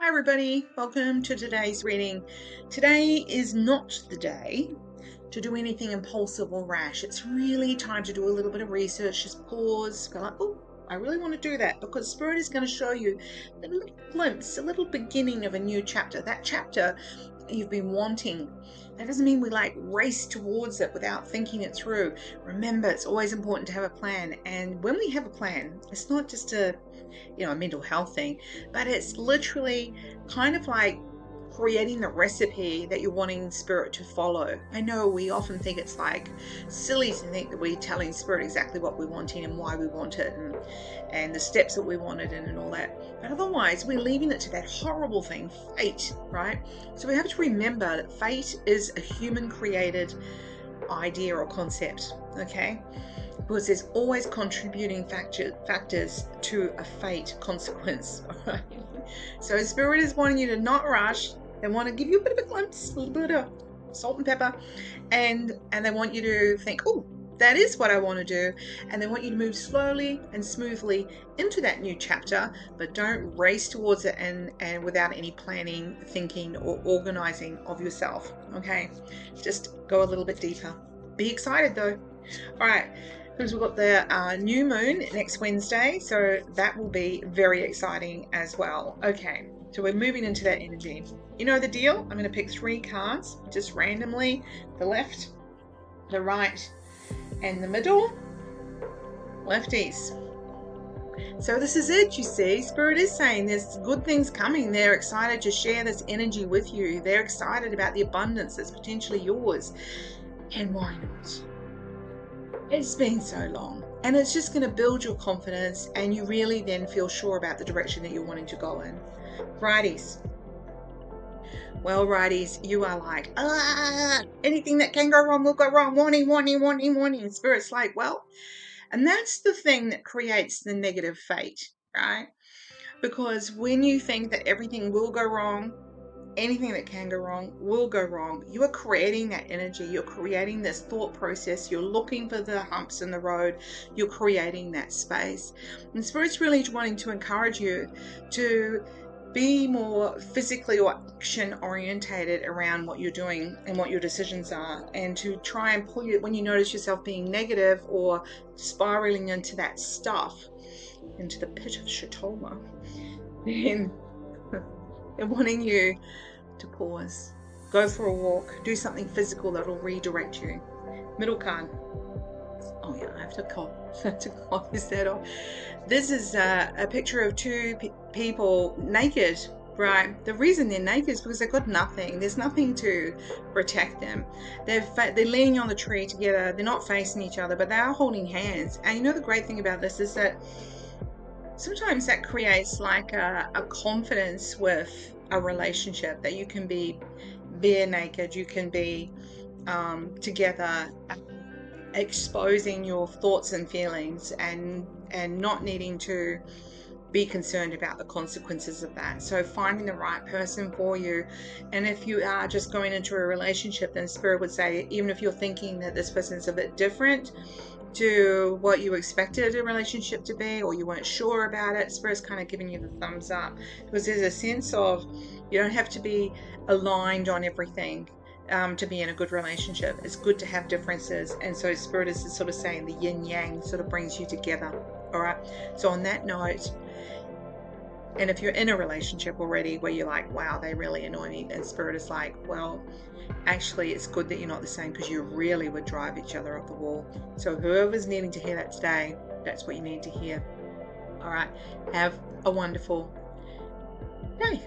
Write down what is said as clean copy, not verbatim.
Hi everybody, welcome to today's reading. Today is not the day to do anything impulsive or rash. It's really time to do a little bit of research, just pause, go like, oh, I really want to do that, because Spirit is going to show you a little glimpse, a little beginning of a new chapter. That chapter you've been wanting. That doesn't mean we race towards it without thinking it through. Remember, it's always important to have a plan. And when we have a plan, it's not just a mental health thing, but it's literally kind of like creating the recipe that you're wanting Spirit to follow. I know we often think it's like silly to think that we're telling Spirit exactly what we're wanting and why we want it, and the steps that we want it in and all that. But otherwise, we're leaving it to that horrible thing, fate, right? So we have to remember that fate is a human created idea or concept, okay? Because there's always contributing factors to a fate consequence. All right? So Spirit is wanting you to not rush. They want to give you a bit of a glimpse, a little bit of salt and pepper, and they want you to think, oh, that is what I want to do. And they want you to move slowly and smoothly into that new chapter, but don't race towards it and without any planning, thinking, or organizing of yourself. Okay, just go a little bit deeper. Be excited though. All right, because we've got the new moon next Wednesday, so that will be very exciting as well. Okay, so we're moving into that energy. You know the deal. I'm going to pick 3 cards just randomly: the left, the right, and the middle. Lefties. So this is it, you see. Spirit is saying there's good things coming. They're excited to share this energy with you. They're excited about the abundance that's potentially yours. And why not? It's been so long, and it's just going to build your confidence, and you really then feel sure about the direction that you're wanting to go in. Righties. Well, righties, you are like, anything that can go wrong will go wrong. Warning. Spirit's like, well, and that's the thing that creates the negative fate, right? Because when you think that everything will go wrong, anything that can go wrong will go wrong. You are creating that energy. You're creating this thought process. You're looking for the humps in the road. You're creating that space. And Spirit's really wanting to encourage you to be more physically or action orientated around what you're doing and what your decisions are, and to try and pull you when you notice yourself being negative or spiraling into that stuff, into the pit of Shatoma, then they're wanting you to pause, go for a walk, do something physical that'll redirect you. Middle card. Oh yeah, I have to close that off. This is a picture of 2 people naked, right? The reason they're naked is because they've got nothing. There's nothing to protect them. They're leaning on the tree together. They're not facing each other, but they are holding hands. And you know the great thing about this is that sometimes that creates like a confidence with a relationship, that you can be bare naked, you can be together, exposing your thoughts and feelings, and not needing to be concerned about the consequences of that. So finding the right person for you. And if you are just going into a relationship, then Spirit would say, even if you're thinking that this person's a bit different to what you expected a relationship to be, or you weren't sure about it, Spirit's kind of giving you the thumbs up, because there's a sense of you don't have to be aligned on everything to be in a good relationship. It's good to have differences. And so Spirit is sort of saying the yin yang sort of brings you together. All right, so on that note, and if you're in a relationship already where you're like, wow, they really annoy me, and Spirit is like, well, actually it's good that you're not the same, because you really would drive each other up the wall. So whoever's needing to hear that today, that's what you need to hear. All right, have a wonderful day.